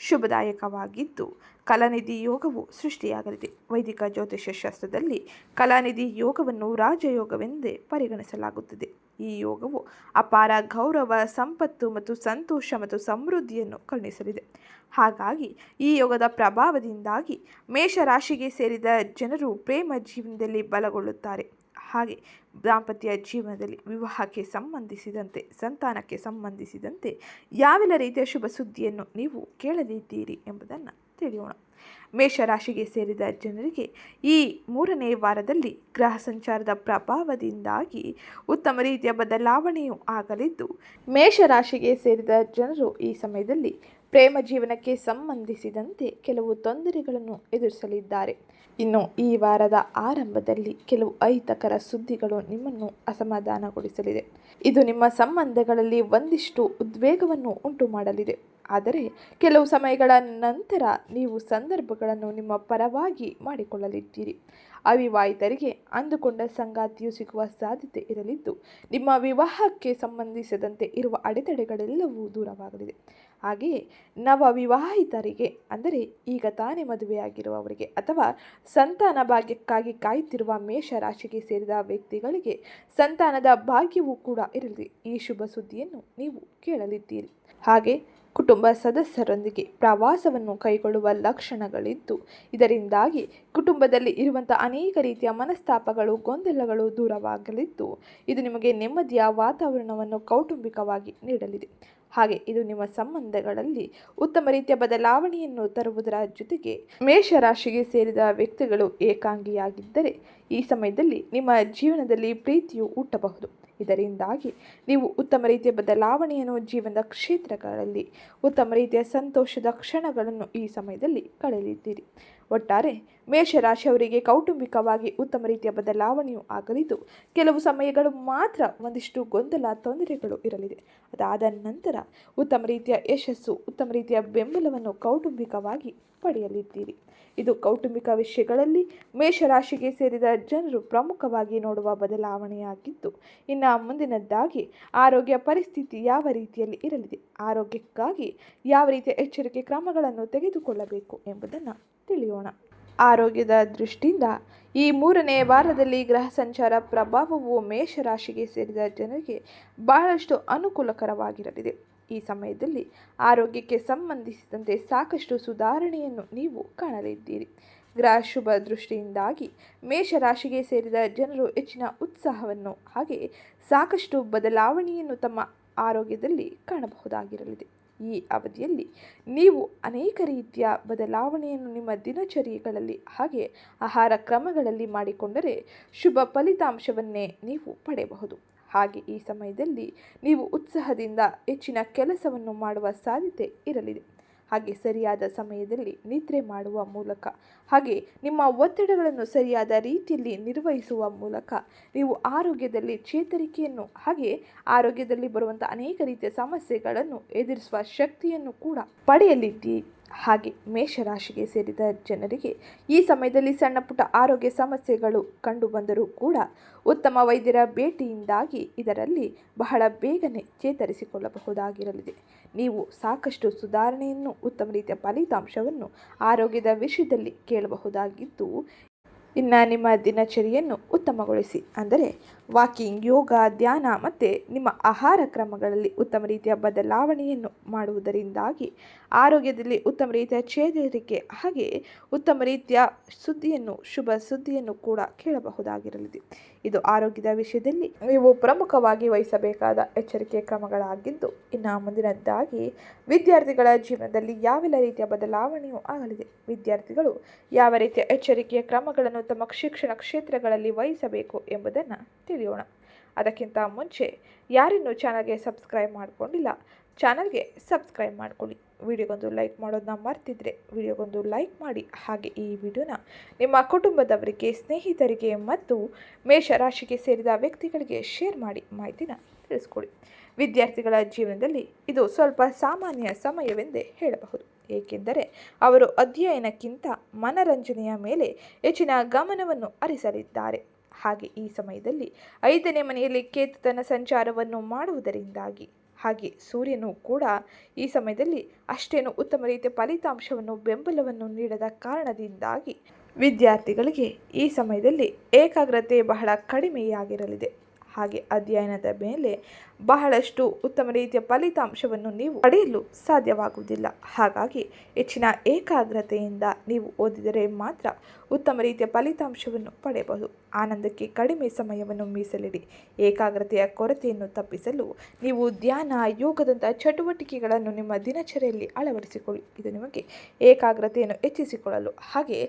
ಶುಭದಾಯಕವಾಗಿದ್ದು, ಕಲಾನಿಧಿ ಯೋಗವು ಸೃಷ್ಟಿಯಾಗಲಿದೆ. ವೈದಿಕ ಜ್ಯೋತಿಷ್ಯ ಶಾಸ್ತ್ರದಲ್ಲಿ ಕಲಾನಿಧಿ ಯೋಗವನ್ನು ರಾಜಯೋಗವೆಂದೇ ಪರಿಗಣಿಸಲಾಗುತ್ತದೆ. ಈ ಯೋಗವು ಅಪಾರ ಗೌರವ, ಸಂಪತ್ತು ಮತ್ತು ಸಂತೋಷ ಮತ್ತು ಸಮೃದ್ಧಿಯನ್ನು ಕರುಣಿಸಲಿದೆ. ಹಾಗಾಗಿ ಈ ಯೋಗದ ಪ್ರಭಾವದಿಂದಾಗಿ ಮೇಷರಾಶಿಗೆ ಸೇರಿದ ಜನರು ಪ್ರೇಮ ಜೀವನದಲ್ಲಿ ಬಲಗೊಳ್ಳುತ್ತಾರೆ. ಹಾಗೆ ದಾಂಪತ್ಯ ಜೀವನದಲ್ಲಿ ವಿವಾಹಕ್ಕೆ ಸಂಬಂಧಿಸಿದಂತೆ, ಸಂತಾನಕ್ಕೆ ಸಂಬಂಧಿಸಿದಂತೆ ಯಾವೆಲ್ಲ ರೀತಿಯ ಶುಭ ಸುದ್ದಿಯನ್ನು ನೀವು ಕೇಳಲಿದ್ದೀರಿ ಎಂಬುದನ್ನು ತಿಳಿಯೋಣ. ಮೇಷರಾಶಿಗೆ ಸೇರಿದ ಜನರಿಗೆ ಈ 3ನೇ ವಾರದಲ್ಲಿ ಗ್ರಹ ಸಂಚಾರದ ಪ್ರಭಾವದಿಂದಾಗಿ ಉತ್ತಮ ರೀತಿಯ ಬದಲಾವಣೆಯೂ ಆಗಲಿದ್ದು, ಮೇಷರಾಶಿಗೆ ಸೇರಿದ ಜನರು ಈ ಸಮಯದಲ್ಲಿ ಪ್ರೇಮ ಜೀವನಕ್ಕೆ ಸಂಬಂಧಿಸಿದಂತೆ ಕೆಲವು ತೊಂದರೆಗಳನ್ನು ಎದುರಿಸಲಿದ್ದಾರೆ. ಇನ್ನು ಈ ವಾರದ ಆರಂಭದಲ್ಲಿ ಕೆಲವು ಅಹಿತಕರ ಸುದ್ದಿಗಳು ನಿಮ್ಮನ್ನು ಅಸಮಾಧಾನಗೊಳಿಸಲಿದೆ. ಇದು ನಿಮ್ಮ ಸಂಬಂಧಗಳಲ್ಲಿ ಒಂದಿಷ್ಟು ಉದ್ವೇಗವನ್ನು ಉಂಟು ಮಾಡಲಿದೆ. ಆದರೆ ಕೆಲವು ಸಮಯಗಳ ನಂತರ ನೀವು ಸಂದರ್ಭಗಳನ್ನು ನಿಮ್ಮ ಪರವಾಗಿ ಮಾಡಿಕೊಳ್ಳಲಿದ್ದೀರಿ. ಅವಿವಾಹಿತರಿಗೆ ಅಂದುಕೊಂಡ ಸಂಗಾತಿಯು ಸಿಗುವ ಸಾಧ್ಯತೆ ಇರಲಿದ್ದು, ನಿಮ್ಮ ವಿವಾಹಕ್ಕೆ ಸಂಬಂಧಿಸಿದಂತೆ ಇರುವ ಅಡೆತಡೆಗಳೆಲ್ಲವೂ ದೂರವಾಗಲಿದೆ. ಹಾಗೆಯೇ ನವ ವಿವಾಹಿತರಿಗೆ, ಅಂದರೆ ಈಗ ತಾನೇ ಮದುವೆಯಾಗಿರುವವರಿಗೆ ಅಥವಾ ಸಂತಾನ ಭಾಗ್ಯಕ್ಕಾಗಿ ಕಾಯುತ್ತಿರುವ ಮೇಷರಾಶಿಗೆ ಸೇರಿದ ವ್ಯಕ್ತಿಗಳಿಗೆ ಸಂತಾನದ ಭಾಗ್ಯವೂ ಕೂಡ ಇರಲಿದೆ. ಈ ಶುಭ ಸುದ್ದಿಯನ್ನು ನೀವು ಕೇಳಲಿದ್ದೀರಿ. ಹಾಗೆ ಕುಟುಂಬ ಸದಸ್ಯರೊಂದಿಗೆ ಪ್ರವಾಸವನ್ನು ಕೈಗೊಳ್ಳುವ ಲಕ್ಷಣಗಳಿದ್ದು, ಇದರಿಂದಾಗಿ ಕುಟುಂಬದಲ್ಲಿ ಇರುವಂಥ ಅನೇಕ ರೀತಿಯ ಮನಸ್ತಾಪಗಳು, ಗೊಂದಲಗಳು ದೂರವಾಗಲಿದ್ದು, ಇದು ನಿಮಗೆ ನೆಮ್ಮದಿಯ ವಾತಾವರಣವನ್ನು ಕೌಟುಂಬಿಕವಾಗಿ ನೀಡಲಿದೆ. ಹಾಗೆ ಇದು ನಿಮ್ಮ ಸಂಬಂಧಗಳಲ್ಲಿ ಉತ್ತಮ ರೀತಿಯ ಬದಲಾವಣೆಯನ್ನು ತರುವುದರ ಜೊತೆಗೆ, ಮೇಷರಾಶಿಗೆ ಸೇರಿದ ವ್ಯಕ್ತಿಗಳು ಏಕಾಂಗಿಯಾಗಿದ್ದರೆ ಈ ಸಮಯದಲ್ಲಿ ನಿಮ್ಮ ಜೀವನದಲ್ಲಿ ಪ್ರೀತಿಯು ಹುಟ್ಟಬಹುದು. ಇದರಿಂದಾಗಿ ನೀವು ಉತ್ತಮ ರೀತಿಯ ಬದಲಾವಣೆಯನ್ನು ಜೀವನದ ಕ್ಷೇತ್ರಗಳಲ್ಲಿ, ಉತ್ತಮ ರೀತಿಯ ಸಂತೋಷದ ಕ್ಷಣಗಳನ್ನು ಈ ಸಮಯದಲ್ಲಿ ಕಳೆಯಲಿದ್ದೀರಿ. ಒಟ್ಟಾರೆ ಮೇಷರಾಶಿಯವರಿಗೆ ಕೌಟುಂಬಿಕವಾಗಿ ಉತ್ತಮ ರೀತಿಯ ಬದಲಾವಣೆಯೂ ಆಗಲಿದ್ದು, ಕೆಲವು ಸಮಯಗಳು ಮಾತ್ರ ಒಂದಿಷ್ಟು ಗೊಂದಲ, ತೊಂದರೆಗಳು ಇರಲಿದೆ. ಅದಾದ ನಂತರ ಉತ್ತಮ ರೀತಿಯ ಯಶಸ್ಸು, ಉತ್ತಮ ರೀತಿಯ ಬೆಂಬಲವನ್ನು ಕೌಟುಂಬಿಕವಾಗಿ ಪಡೆಯಲಿದ್ದೀರಿ. ಇದು ಕೌಟುಂಬಿಕ ವಿಷಯಗಳಲ್ಲಿ ಮೇಷರಾಶಿಗೆ ಸೇರಿದ ಜನರು ಪ್ರಮುಖವಾಗಿ ನೋಡುವ ಬದಲಾವಣೆಯಾಗಿದ್ದು, ಇನ್ನು ಮುಂದಿನದ್ದಾಗಿ ಆರೋಗ್ಯ ಪರಿಸ್ಥಿತಿ ಯಾವ ರೀತಿಯಲ್ಲಿ ಇರಲಿದೆ, ಆರೋಗ್ಯಕ್ಕಾಗಿ ಯಾವ ರೀತಿಯ ಎಚ್ಚರಿಕೆ ಕ್ರಮಗಳನ್ನು ತೆಗೆದುಕೊಳ್ಳಬೇಕು ಎಂಬುದನ್ನು ತಿಳಿಯೋಣ. ಆರೋಗ್ಯದ ದೃಷ್ಟಿಯಿಂದ ಈ 3ನೇ ವಾರದಲ್ಲಿ ಗ್ರಹ ಸಂಚಾರ ಪ್ರಭಾವವು ಮೇಷರಾಶಿಗೆ ಸೇರಿದ ಜನರಿಗೆ ಬಹಳಷ್ಟು ಅನುಕೂಲಕರವಾಗಿರಲಿದೆ. ಈ ಸಮಯದಲ್ಲಿ ಆರೋಗ್ಯಕ್ಕೆ ಸಂಬಂಧಿಸಿದಂತೆ ಸಾಕಷ್ಟು ಸುಧಾರಣೆಯನ್ನು ನೀವು ಕಾಣಲಿದ್ದೀರಿ. ಗ್ರಹ ಶುಭ ದೃಷ್ಟಿಯಿಂದಾಗಿ ಮೇಷರಾಶಿಗೆ ಸೇರಿದ ಜನರು ಹೆಚ್ಚಿನ ಉತ್ಸಾಹವನ್ನು ಹಾಗೆ ಸಾಕಷ್ಟು ಬದಲಾವಣೆಯನ್ನು ತಮ್ಮ ಆರೋಗ್ಯದಲ್ಲಿ ಕಾಣಬಹುದಾಗಿರಲಿದೆ. ಈ ಅವಧಿಯಲ್ಲಿ ನೀವು ಅನೇಕ ರೀತಿಯ ಬದಲಾವಣೆಯನ್ನು ನಿಮ್ಮ ದಿನಚರಿಗಳಲ್ಲಿ ಹಾಗೆ ಆಹಾರ ಕ್ರಮಗಳಲ್ಲಿ ಮಾಡಿಕೊಂಡರೆ ಶುಭ ಫಲಿತಾಂಶವನ್ನೇ ನೀವು ಪಡೆಯಬಹುದು. ಹಾಗೆ ಈ ಸಮಯದಲ್ಲಿ ನೀವು ಉತ್ಸಾಹದಿಂದ ಹೆಚ್ಚಿನ ಕೆಲಸವನ್ನು ಮಾಡುವ ಸಾಧ್ಯತೆ ಇರಲಿದೆ. ಹಾಗೆ ಸರಿಯಾದ ಸಮಯದಲ್ಲಿ ನಿದ್ರೆ ಮಾಡುವ ಮೂಲಕ ಹಾಗೆ ನಿಮ್ಮ ಒತ್ತಡಗಳನ್ನು ಸರಿಯಾದ ರೀತಿಯಲ್ಲಿ ನಿರ್ವಹಿಸುವ ಮೂಲಕ ನೀವು ಆರೋಗ್ಯದಲ್ಲಿ ಚೇತರಿಕೆಯನ್ನು ಹಾಗೆ ಆರೋಗ್ಯದಲ್ಲಿ ಬರುವಂಥ ಅನೇಕ ರೀತಿಯ ಸಮಸ್ಯೆಗಳನ್ನು ಎದುರಿಸುವ ಶಕ್ತಿಯನ್ನು ಕೂಡ ಪಡೆಯಲಿದ್ದೀರಿ. ಹಾಗೆ ಮೇಷರಾಶಿಗೆ ಸೇರಿದ ಜನರಿಗೆ ಈ ಸಮಯದಲ್ಲಿ ಸಣ್ಣ ಪುಟ್ಟ ಆರೋಗ್ಯ ಸಮಸ್ಯೆಗಳು ಕಂಡುಬಂದರೂ ಕೂಡ ಉತ್ತಮ ವೈದ್ಯರ ಭೇಟಿಯಿಂದಾಗಿ ಇದರಲ್ಲಿ ಬಹಳ ಬೇಗನೆ ಚೇತರಿಸಿಕೊಳ್ಳಬಹುದಾಗಿರಲಿದೆ. ನೀವು ಸಾಕಷ್ಟು ಸುಧಾರಣೆಯನ್ನು, ಉತ್ತಮ ರೀತಿಯ ಫಲಿತಾಂಶವನ್ನು ಆರೋಗ್ಯದ ವಿಷಯದಲ್ಲಿ ಕೇಳಬಹುದಾಗಿದ್ದು, ಇನ್ನು ನಿಮ್ಮ ದಿನಚರಿಯನ್ನು ಉತ್ತಮಗೊಳಿಸಿ, ಅಂದರೆ ವಾಕಿಂಗ್, ಯೋಗ, ಧ್ಯಾನ ಮತ್ತು ನಿಮ್ಮ ಆಹಾರ ಕ್ರಮಗಳಲ್ಲಿ ಉತ್ತಮ ರೀತಿಯ ಬದಲಾವಣೆಯನ್ನು ಮಾಡುವುದರಿಂದಾಗಿ ಆರೋಗ್ಯದಲ್ಲಿ ಉತ್ತಮ ರೀತಿಯ ಚೇತರಿಕೆ ಹಾಗೆ ಉತ್ತಮ ರೀತಿಯ ಶುಭ ಸುದ್ದಿಯನ್ನು ಕೂಡ ಕೇಳಬಹುದಾಗಿರಲಿದೆ. ಇದು ಆರೋಗ್ಯದ ವಿಷಯದಲ್ಲಿ ನೀವು ಪ್ರಮುಖವಾಗಿ ವಹಿಸಬೇಕಾದ ಎಚ್ಚರಿಕೆ ಕ್ರಮಗಳಾಗಿದ್ದು, ಇನ್ನು ಮುಂದಿನದ್ದಾಗಿ ವಿದ್ಯಾರ್ಥಿಗಳ ಜೀವನದಲ್ಲಿ ಯಾವೆಲ್ಲ ರೀತಿಯ ಬದಲಾವಣೆಯೂ ಆಗಲಿದೆ, ವಿದ್ಯಾರ್ಥಿಗಳು ಯಾವ ರೀತಿಯ ಎಚ್ಚರಿಕೆಯ ಕ್ರಮಗಳನ್ನು ತಮ್ಮ ಶಿಕ್ಷಣ ಕ್ಷೇತ್ರಗಳಲ್ಲಿ ವಹಿಸಬೇಕು ಎಂಬುದನ್ನು ತಿಳಿಯೋಣ. ಅದಕ್ಕಿಂತ ಮುಂಚೆ ಯಾರಿನ್ನೂ ಚಾನಲ್ಗೆ ಸಬ್ಸ್ಕ್ರೈಬ್ ಮಾಡಿಕೊಂಡಿಲ್ಲ, ಚಾನಲ್ಗೆ ಸಬ್ಸ್ಕ್ರೈಬ್ ಮಾಡಿಕೊಳ್ಳಿ. ವಿಡಿಯೋಗೊಂದು ಲೈಕ್ ಮಾಡೋದನ್ನ ಮರ್ತಿದ್ರೆ ವಿಡಿಯೋಗೊಂದು ಲೈಕ್ ಮಾಡಿ. ಹಾಗೆ ಈ ವಿಡಿಯೋನ ನಿಮ್ಮ ಕುಟುಂಬದವರಿಗೆ, ಸ್ನೇಹಿತರಿಗೆ ಮತ್ತು ಮೇಷರಾಶಿಗೆ ಸೇರಿದ ವ್ಯಕ್ತಿಗಳಿಗೆ ಶೇರ್ ಮಾಡಿ ಮಾಹಿತಿನ ತಿಳಿಸ್ಕೊಡಿ. ವಿದ್ಯಾರ್ಥಿಗಳ ಜೀವನದಲ್ಲಿ ಇದು ಸ್ವಲ್ಪ ಸಾಮಾನ್ಯ ಸಮಯವೆಂದೇ ಹೇಳಬಹುದು. ಏಕೆಂದರೆ ಅವರು ಅಧ್ಯಯನಕ್ಕಿಂತ ಮನರಂಜನೆಯ ಮೇಲೆ ಹೆಚ್ಚಿನ ಗಮನವನ್ನು ಹರಿಸಲಿದ್ದಾರೆ. ಹಾಗೆ ಈ ಸಮಯದಲ್ಲಿ 5ನೇ ಮನೆಯಲ್ಲಿ ಕೇತು ತನ್ನ ಸಂಚಾರವನ್ನು ಮಾಡುವುದರಿಂದಾಗಿ ಹಾಗೆ ಸೂರ್ಯನು ಕೂಡ ಈ ಸಮಯದಲ್ಲಿ ಅಷ್ಟೇನು ಉತ್ತಮ ರೀತಿಯ ಫಲಿತಾಂಶವನ್ನು, ಬೆಂಬಲವನ್ನು ನೀಡದ ಕಾರಣದಿಂದಾಗಿ ವಿದ್ಯಾರ್ಥಿಗಳಿಗೆ ಈ ಸಮಯದಲ್ಲಿ ಏಕಾಗ್ರತೆ ಬಹಳ ಕಡಿಮೆಯಾಗಿರಲಿದೆ. ಹಾಗೆ ಅಧ್ಯಯನದ ಮೇಲೆ ಬಹಳಷ್ಟು ಉತ್ತಮ ರೀತಿಯ ಫಲಿತಾಂಶವನ್ನು ನೀವು ಪಡೆಯಲು ಸಾಧ್ಯವಾಗುವುದಿಲ್ಲ. ಹಾಗಾಗಿ ಹೆಚ್ಚಿನ ಏಕಾಗ್ರತೆಯಿಂದ ನೀವು ಓದಿದರೆ ಮಾತ್ರ ಉತ್ತಮ ರೀತಿಯ ಫಲಿತಾಂಶವನ್ನು ಪಡೆಯಬಹುದು. ಆನಂದಕ್ಕೆ ಕಡಿಮೆ ಸಮಯವನ್ನು ಮೀಸಲಿಡಿ. ಏಕಾಗ್ರತೆಯ ಕೊರತೆಯನ್ನು ತಪ್ಪಿಸಲು ನೀವು ಧ್ಯಾನ, ಯೋಗದಂಥ ಚಟುವಟಿಕೆಗಳನ್ನು ನಿಮ್ಮ ದಿನಚರಿಯಲ್ಲಿ ಅಳವಡಿಸಿಕೊಳ್ಳಿ. ಇದು ನಿಮಗೆ ಏಕಾಗ್ರತೆಯನ್ನು ಹೆಚ್ಚಿಸಿಕೊಳ್ಳಲು ಹಾಗೆ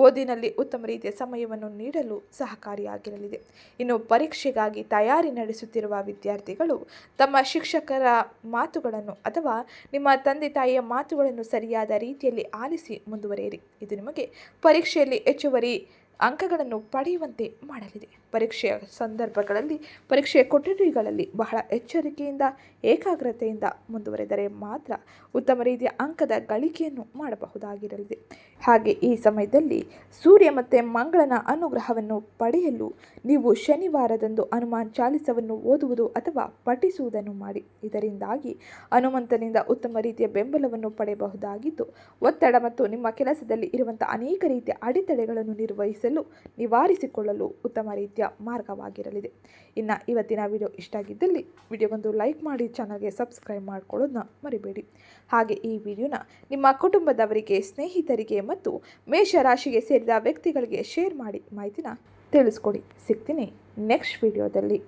ಓದಿನಲ್ಲಿ ಉತ್ತಮ ರೀತಿಯ ಸಮಯವನ್ನು ನೀಡಲು ಸಹಕಾರಿಯಾಗಿರಲಿದೆ. ಇನ್ನು ಪರೀಕ್ಷೆಗಾಗಿ ತಯಾರಿ ನಡೆಸುತ್ತಿರುವ ವಿದ್ಯಾರ್ಥಿಗಳು ತಮ್ಮ ಶಿಕ್ಷಕರ ಮಾತುಗಳನ್ನು ಅಥವಾ ನಿಮ್ಮ ತಂದೆ ತಾಯಿಯ ಮಾತುಗಳನ್ನು ಸರಿಯಾದ ರೀತಿಯಲ್ಲಿ ಆಲಿಸಿ ಮುಂದುವರಿಯಿರಿ. ಇದು ನಿಮಗೆ ಪರೀಕ್ಷೆಯಲ್ಲಿ ಹೆಚ್ಚುವರಿ ಅಂಕಗಳನ್ನು ಪಡೆಯುವಂತೆ ಮಾಡಲಿದೆ. ಪರೀಕ್ಷೆಯ ಸಂದರ್ಭಗಳಲ್ಲಿ ಪರೀಕ್ಷೆಯ ಕೊಠಡಿಗಳಲ್ಲಿ ಬಹಳ ಎಚ್ಚರಿಕೆಯಿಂದ ಏಕಾಗ್ರತೆಯಿಂದ ಮುಂದುವರೆದರೆ ಮಾತ್ರ ಉತ್ತಮ ರೀತಿಯ ಅಂಕದ ಗಳಿಕೆಯನ್ನು ಮಾಡಬಹುದಾಗಿರಲಿದೆ. ಹಾಗೆ ಈ ಸಮಯದಲ್ಲಿ ಸೂರ್ಯ ಮತ್ತು ಮಂಗಳನ ಅನುಗ್ರಹವನ್ನು ಪಡೆಯಲು ನೀವು ಶನಿವಾರದಂದು ಹನುಮಾನ್ ಚಾಲಿಸವನ್ನು ಓದುವುದು ಅಥವಾ ಪಠಿಸುವುದನ್ನು ಮಾಡಿ. ಇದರಿಂದಾಗಿ ಹನುಮಂತನಿಂದ ಉತ್ತಮ ರೀತಿಯ ಬೆಂಬಲವನ್ನು ಪಡೆಯಬಹುದಾಗಿದ್ದು, ಒತ್ತಡ ಮತ್ತು ನಿಮ್ಮ ಕೆಲಸದಲ್ಲಿ ಇರುವಂಥ ಅನೇಕ ರೀತಿಯ ಅಡೆತಡೆಗಳನ್ನು ನಿರ್ವಹಿಸಲು ನಿವಾರಿಸಿಕೊಳ್ಳಲು ಉತ್ತಮ ರೀತಿಯ ಮಾರ್ಗವಾಗಿರಲಿದೆ. ಇನ್ನು ಇವತ್ತಿನ ವಿಡಿಯೋ ಇಷ್ಟ ಆಗಿದ್ದಲ್ಲಿ ವಿಡಿಯೋಗೊಂದು ಲೈಕ್ ಮಾಡಿ, ಚಾನಲ್ಗೆ ಸಬ್ಸ್ಕ್ರೈಬ್ ಮಾಡ್ಕೊಳ್ಳೋದನ್ನ ಮರಿಬೇಡಿ. ಹಾಗೆ ಈ ವಿಡಿಯೋನ ನಿಮ್ಮ ಕುಟುಂಬದವರಿಗೆ, ಸ್ನೇಹಿತರಿಗೆ ಮತ್ತು ಮೇಷರಾಶಿಗೆ ಸೇರಿದ ವ್ಯಕ್ತಿಗಳಿಗೆ ಶೇರ್ ಮಾಡಿ ಮಾಹಿತಿನ ತಿಳಿಸ್ಕೊಡಿ. ಸಿಗ್ತೀನಿ ನೆಕ್ಸ್ಟ್ ವಿಡಿಯೋದಲ್ಲಿ.